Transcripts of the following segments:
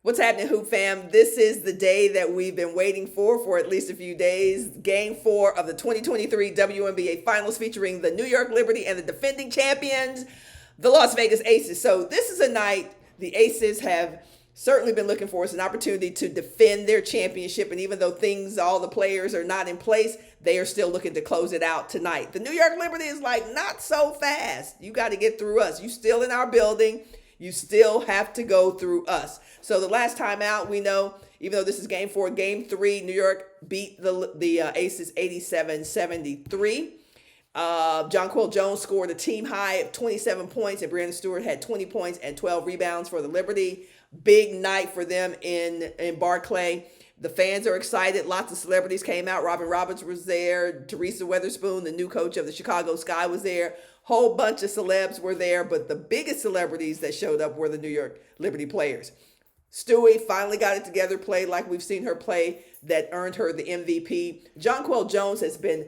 What's happening, Hoop Fam? This is the day that we've been waiting for at least a few days. Game 4 of the 2023 WNBA Finals featuring the New York Liberty and the defending champions, the Las Vegas Aces. So this is a night the Aces have certainly been looking for. It's an opportunity to defend their championship. And even though all the players are not in place, they are still looking to close it out tonight. The New York Liberty is like, not so fast. You got to get through us. You still in our building. You still have to go through us. So the last time out, we know, even though this is game 4, game 3, New York beat the Aces 87-73. Jonquel Jones scored a team high of 27 points, and Brandon Stewart had 20 points and 12 rebounds for the Liberty. Big night for them in Barclay. The fans are excited. Lots of celebrities came out. Robin Roberts was there. Teresa Weatherspoon, the new coach of the Chicago Sky, was there. Whole bunch of celebs were there, but the biggest celebrities that showed up were the New York Liberty players. Stewie finally got it together, played like we've seen her play, that earned her the MVP. Jonquel Jones has been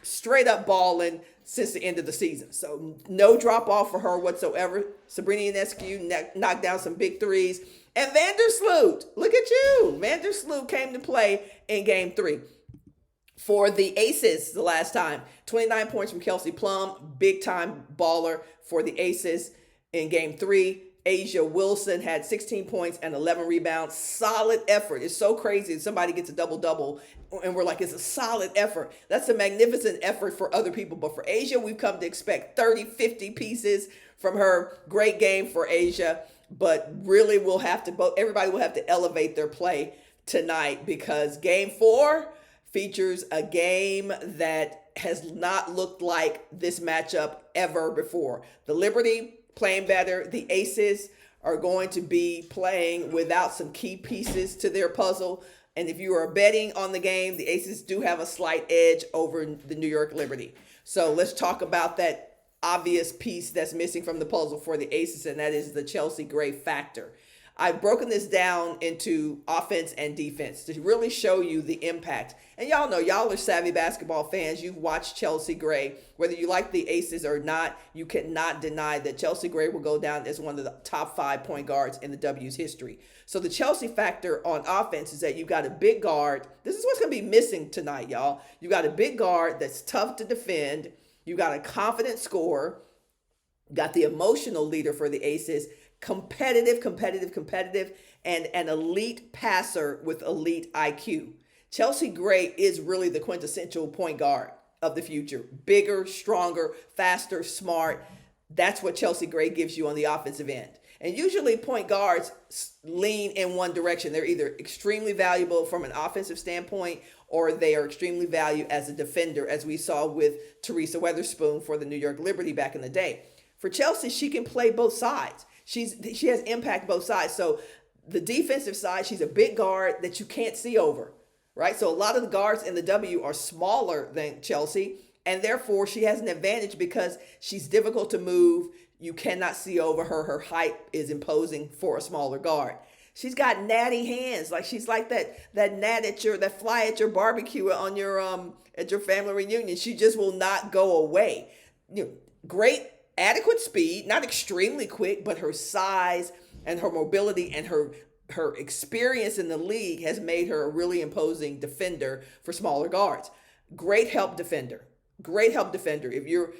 straight up balling since the end of the season. So no drop off for her whatsoever. Sabrina Ionescu knocked down some big threes. And Vandersloot, look at you. Vandersloot came to play in game 3 for the Aces the last time. 29 points from Kelsey Plum, big time baller for the Aces in game 3. Asia Wilson had 16 points and 11 rebounds. Solid effort. It's so crazy. Somebody gets a double-double and we're like, it's a solid effort. That's a magnificent effort for other people. But for Asia, we've come to expect 30, 50 pieces from her. Great game for Asia. But really, everybody will have to elevate their play tonight, because game 4 features a game that has not looked like this matchup ever before. The Liberty playing better. The Aces are going to be playing without some key pieces to their puzzle. And if you are betting on the game, the Aces do have a slight edge over the New York Liberty. So let's talk about that obvious piece that's missing from the puzzle for the Aces, and that is the Chelsea Gray factor. I've broken this down into offense and defense to really show you the impact. And y'all know, y'all are savvy basketball fans. You've watched Chelsea Gray. Whether you like the Aces or not, you cannot deny that Chelsea Gray will go down as one of the top 5 point guards in the W's history. So the Chelsea factor on offense is that you've got a big guard. This is what's going to be missing tonight, y'all. You got a big guard that's tough to defend. You got a confident scorer. You got the emotional leader for the Aces. Competitive, and an elite passer with elite IQ. Chelsea Gray is really the quintessential point guard of the future. Bigger, stronger, faster, smart. That's what Chelsea Gray gives you on the offensive end. And usually point guards lean in one direction. They're either extremely valuable from an offensive standpoint, or they are extremely valued as a defender, as we saw with Teresa Weatherspoon for the New York Liberty back in the day. For Chelsea, she can play both sides. She has impact both sides. So the defensive side, she's a big guard that you can't see over, right? So a lot of the guards in the W are smaller than Chelsea, and therefore she has an advantage because she's difficult to move. You cannot see over her. Her height is imposing for a smaller guard. She's got natty hands. Like she's like that gnat that fly at your barbecue on your at your family reunion. She just will not go away. Great adequate speed, not extremely quick, but her size and her mobility and her experience in the league has made her a really imposing defender for smaller guards. Great help defender. If you're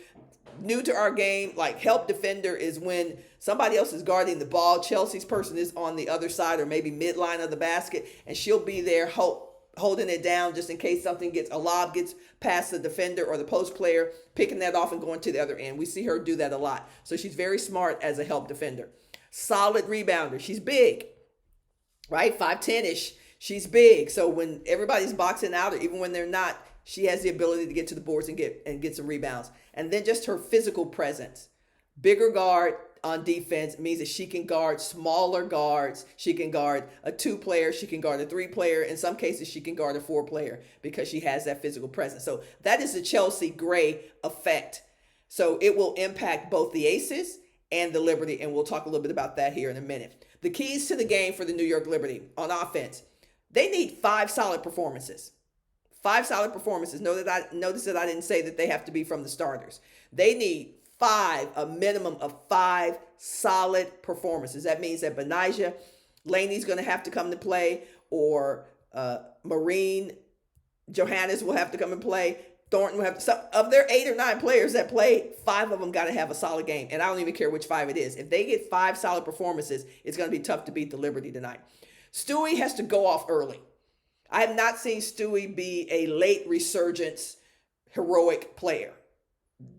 new to our game, like, help defender is when somebody else is guarding the ball. Chelsea's person is on the other side or maybe midline of the basket, and she'll be there holding it down just in case a lob gets past the defender or the post player, picking that off and going to the other end. We see her do that a lot. So she's very smart as a help defender. Solid rebounder. She's big, right? 5'10-ish. She's big. So when everybody's boxing out, or even when they're not, she has the ability to get to the boards and get some rebounds. And then just her physical presence. Bigger guard on defense means that she can guard smaller guards. She can guard a 2-player. She can guard a 3-player. In some cases, she can guard a 4-player because she has that physical presence. So that is the Chelsea Gray effect. So it will impact both the Aces and the Liberty, and we'll talk a little bit about that here in a minute. The keys to the game for the New York Liberty on offense: they need 5 solid performances. 5 solid performances. Notice that I didn't say that they have to be from the starters. They need a minimum of 5 solid performances. That means that Benijah Laney's going to have to come to play, or Marine Johannes will have to come and play. Thornton will have to, some of their 8 or 9 players that play, 5 of them got to have a solid game. And I don't even care which 5 it is. If they get 5 solid performances, it's going to be tough to beat the Liberty tonight. Stewie has to go off early. I have not seen Stewie be a late resurgence heroic player.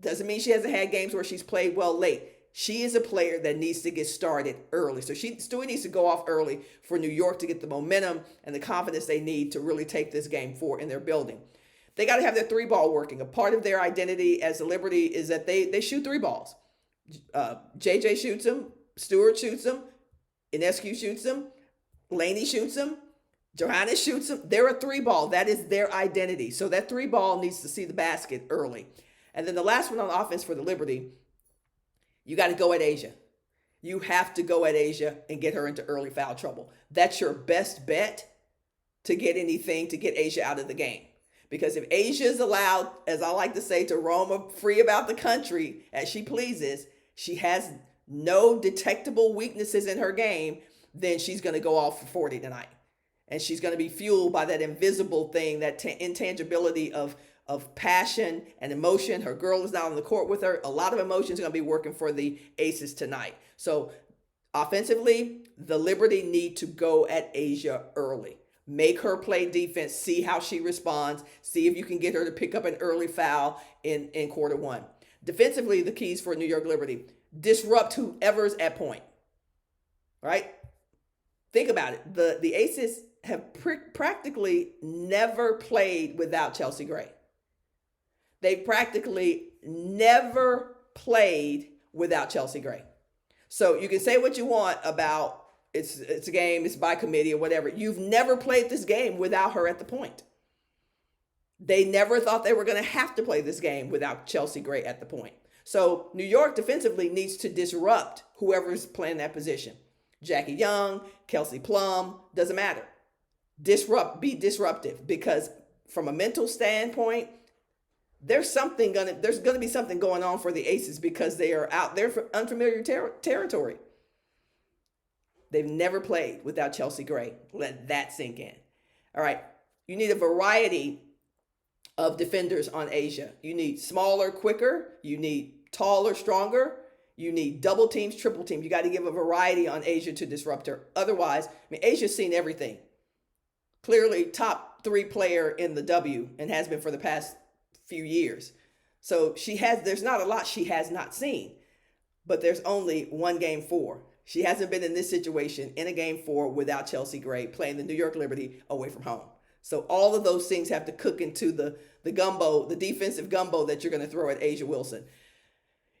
Doesn't mean she hasn't had games where she's played well late. She is a player that needs to get started early. So Stewie needs to go off early for New York to get the momentum and the confidence they need to really take this game forward in their building. They got to have their 3-ball working. A part of their identity as the Liberty is that they shoot 3 balls. JJ shoots them, Stewart shoots them, Inescu shoots them, Laney shoots them, Johannes shoots them. They're a 3-ball. That is their identity. So that 3-ball needs to see the basket early. And then the last one on offense for the Liberty, you got to go at Asia. You have to go at Asia and get her into early foul trouble. That's your best bet to get anything, to get Asia out of the game. Because if Asia is allowed, as I like to say, to roam free about the country as she pleases, she has no detectable weaknesses in her game, then she's going to go off for 40 tonight. And she's going to be fueled by that invisible thing, that intangibility of passion and emotion. Her girl is not on the court with her. A lot of emotions are going to be working for the Aces tonight. So offensively, the Liberty need to go at Asia early. Make her play defense, see how she responds, see if you can get her to pick up an early foul in quarter 1. Defensively, the keys for New York Liberty: disrupt whoever's at point. Right? Think about it. The Aces have practically never played without Chelsea Gray. They practically never played without Chelsea Gray. So you can say what you want about it's a game, it's by committee or whatever. You've never played this game without her at the point. They never thought they were going to have to play this game without Chelsea Gray at the point. So New York defensively needs to disrupt whoever's playing that position. Jackie Young, Kelsey Plum, doesn't matter. Be disruptive, because from a mental standpoint, there's going to be something going on for the Aces, because they are out there for unfamiliar territory. They've never played without Chelsea Gray. Let that sink in. All right. You need a variety of defenders on Asia. You need smaller, quicker. You need taller, stronger. You need double teams, triple teams. You got to give a variety on Asia to disrupt her. Otherwise, Asia's seen everything. Clearly top 3 player in the W, and has been for the past few years. So there's not a lot she has not seen, but there's only one game 4. She hasn't been in this situation in a game 4 without Chelsea Gray playing the New York Liberty away from home. So all of those things have to cook into the gumbo, the defensive gumbo that you're going to throw at Asia Wilson.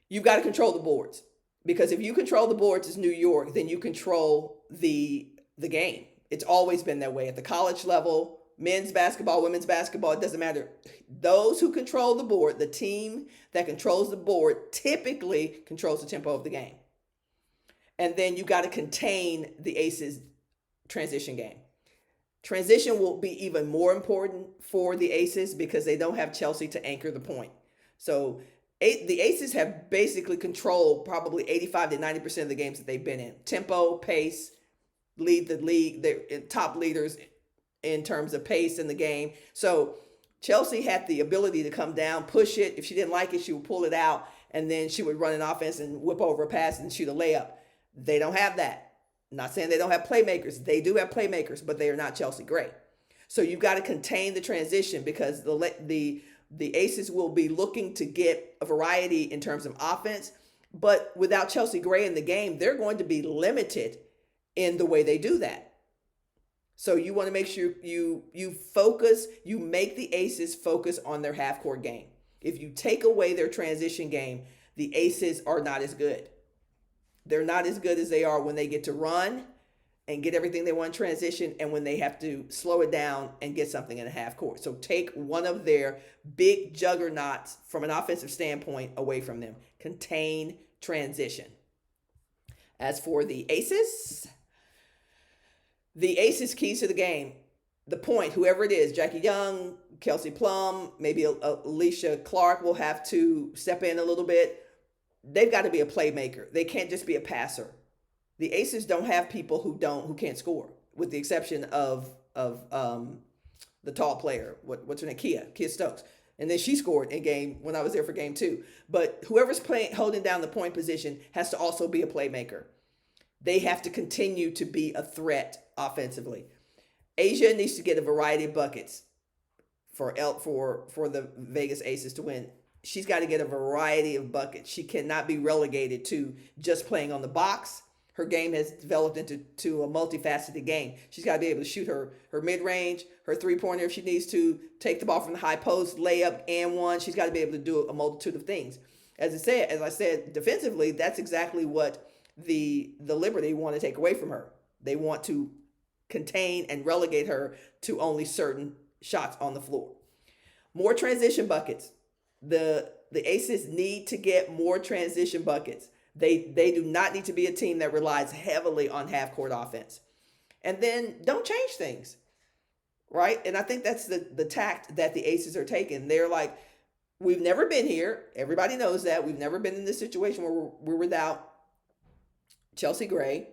You've got to control the boards, because if you control the boards as New York, then you control the game. It's always been that way at the college level, men's basketball, women's basketball, it doesn't matter. Those who control the board, the team that controls the board, typically controls the tempo of the game. And then you got to contain the Aces transition game. Transition will be even more important for the Aces because they don't have Chelsea to anchor the point. So the Aces have basically controlled probably 85 to 90% of the games that they've been in. Tempo, pace, lead the league. They're top leaders in terms of pace in the game. So Chelsea had the ability to come down, push it. If she didn't like it, she would pull it out, and then she would run an offense and whip over a pass and shoot a layup. They don't have that. I'm not saying they don't have playmakers. They do have playmakers, but they are not Chelsea Gray. So you've got to contain the transition, because the Aces will be looking to get a variety in terms of offense. But without Chelsea Gray in the game, they're going to be limited in the way they do that. So you want to make sure you focus, you make the Aces focus on their half-court game. If you take away their transition game, the Aces are not as good. They're not as good as they are when they get to run and get everything they want in transition, and when they have to slow it down and get something in a half court. So take one of their big juggernauts from an offensive standpoint away from them. Contain transition. As for the Aces keys to the game, the point, whoever it is, Jackie Young, Kelsey Plum, maybe Alicia Clark will have to step in a little bit. They've got to be a playmaker. They can't just be a passer. The Aces don't have people who can't score, with the exception of the tall player. What's her name? Kia Stokes. And then she scored in game when I was there for game 2. But whoever's playing holding down the point position has to also be a playmaker. They have to continue to be a threat offensively. Asia needs to get a variety of buckets for the Vegas Aces to win. She's got to get a variety of buckets. She cannot be relegated to just playing on the box. Her game has developed into a multifaceted game. She's got to be able to shoot her mid-range, her three-pointer if she needs to, take the ball from the high post, layup, and one. She's got to be able to do a multitude of things. As I said, defensively, that's exactly what the Liberty want to take away from her. They want to contain and relegate her to only certain shots on the floor. More transition buckets. The Aces need to get more transition buckets. They do not need to be a team that relies heavily on half-court offense. And then don't change things, right? And I think that's the tact that the Aces are taking. They're like, we've never been here. Everybody knows that. We've never been in this situation where we're without Chelsea Gray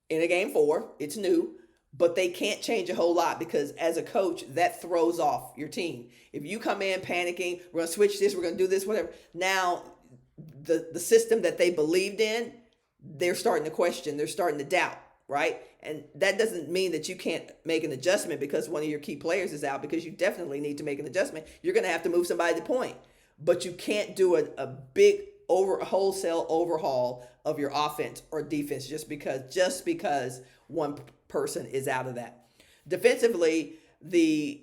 in a game 4. It's new. But they can't change a whole lot because as a coach, that throws off your team. If you come in panicking, we're going to switch this, we're going to do this, whatever. Now, the system that they believed in, they're starting to question, they're starting to doubt, right? And that doesn't mean that you can't make an adjustment because one of your key players is out, because you definitely need to make an adjustment. You're going to have to move somebody to point. But you can't do a big wholesale overhaul of your offense or defense just because one person is out of that. Defensively, the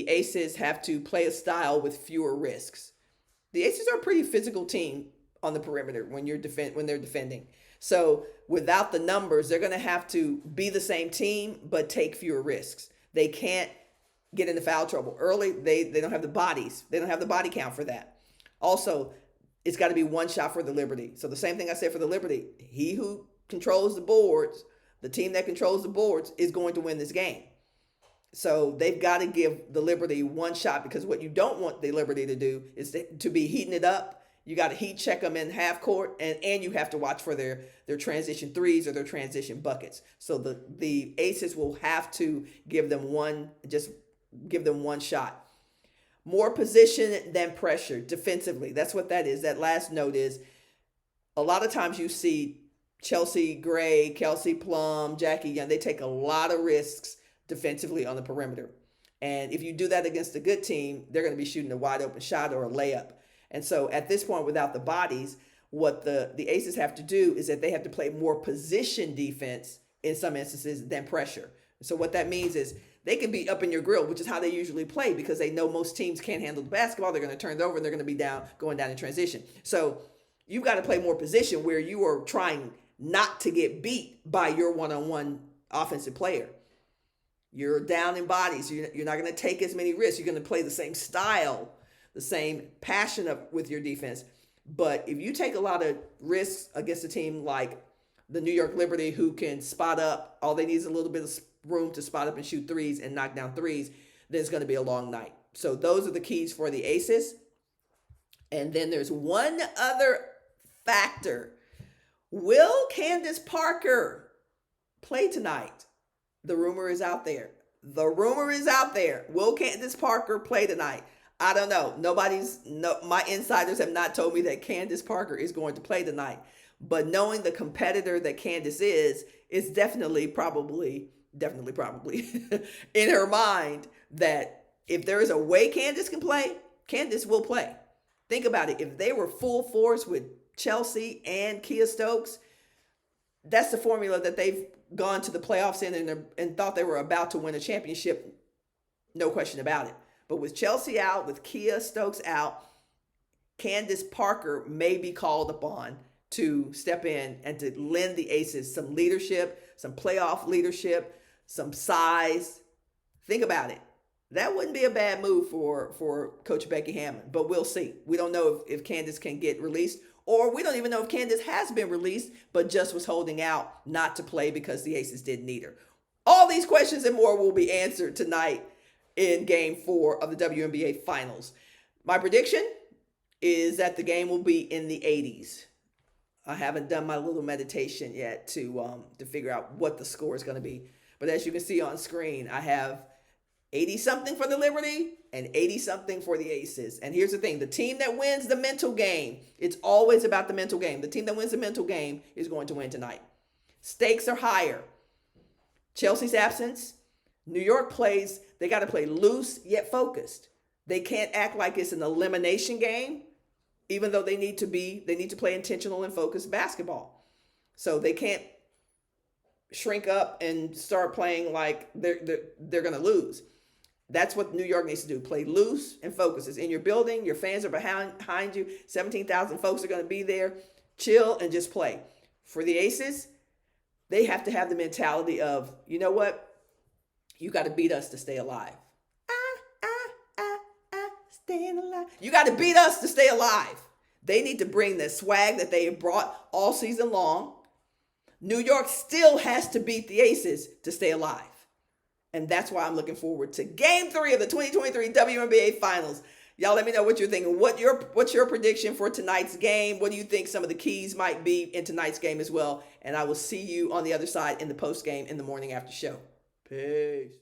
Aces have to play a style with fewer risks. The Aces are a pretty physical team on the perimeter when they're defending. So without the numbers, they're going to have to be the same team but take fewer risks. They can't get into foul trouble early. They don't have the bodies. They don't have the body count for that. Also, it's got to be one shot for the Liberty. So the same thing I said for the Liberty. He who controls the boards, the team that controls the boards, is going to win this game. So they've got to give the Liberty one shot, because what you don't want the Liberty to do is to be heating it up. You got to heat check them in half court, and you have to watch for their transition threes or their transition buckets. So the Aces will have to give them one shot. More position than pressure defensively. That's what that is. That last note is, a lot of times you see Chelsea Gray, Kelsey Plum, Jackie Young, they take a lot of risks defensively on the perimeter. And if you do that against a good team, they're going to be shooting a wide open shot or a layup. And so at this point, without the bodies, what the Aces have to do is that they have to play more position defense in some instances than pressure. So what that means is they can be up in your grill, which is how they usually play, because they know most teams can't handle the basketball. They're going to turn it over and they're going to be going down in transition. So you've got to play more position where you are trying not to get beat by your one-on-one offensive player. You're down in bodies. You're not going to take as many risks. You're going to play the same style, the same passion with your defense. But if you take a lot of risks against a team like the New York Liberty, who can spot up, all they need is a little bit of room to spot up and shoot threes and knock down threes, then it's going to be a long night. So those are the keys for the Aces. And then there's one other factor. Will Candace Parker play tonight? The rumor is out there. Will Candace Parker play tonight? I don't know. My insiders have not told me that Candace Parker is going to play tonight. But knowing the competitor that Candace is definitely probably in her mind that if there is a way Candace can play, Candace will play. Think about it. If they were full force with Chelsea and Kia Stokes, that's the formula that they've gone to the playoffs in and thought they were about to win a championship. No question about it. But with Chelsea out, with Kia Stokes out, Candace Parker may be called upon to step in and to lend the Aces some leadership, some playoff leadership, some size. Think about it. That wouldn't be a bad move for Coach Becky Hammond, but we'll see. We don't know if Candace can get released, or we don't even know if Candace has been released, but just was holding out not to play because the Aces didn't need her. All these questions and more will be answered tonight in Game 4 of the WNBA Finals. My prediction is that the game will be in the 80s. I haven't done my little meditation yet to figure out what the score is going to be. But as you can see on screen, I have 80 something for the Liberty and 80 something for the Aces. And here's the thing, the team that wins the mental game, it's always about the mental game. The team that wins the mental game is going to win tonight. Stakes are higher. Chelsea's absence. New York plays, they got to play loose yet focused. They can't act like it's an elimination game, even though they need to play intentional and focused basketball. So they can't shrink up and start playing like they're going to lose. That's what New York needs to do. Play loose and focus. It's in your building. Your fans are behind you. 17,000 folks are going to be there. Chill and just play. For the Aces, they have to have the mentality of, you know what? You got to beat us to stay alive. Staying alive. You got to beat us to stay alive. They need to bring the swag that they have brought all season long. New York still has to beat the Aces to stay alive. And that's why I'm looking forward to Game 3 of the 2023 WNBA Finals. Y'all let me know what you're thinking. What's your prediction for tonight's game? What do you think some of the keys might be in tonight's game as well? And I will see you on the other side in the post game in the morning after show. Peace.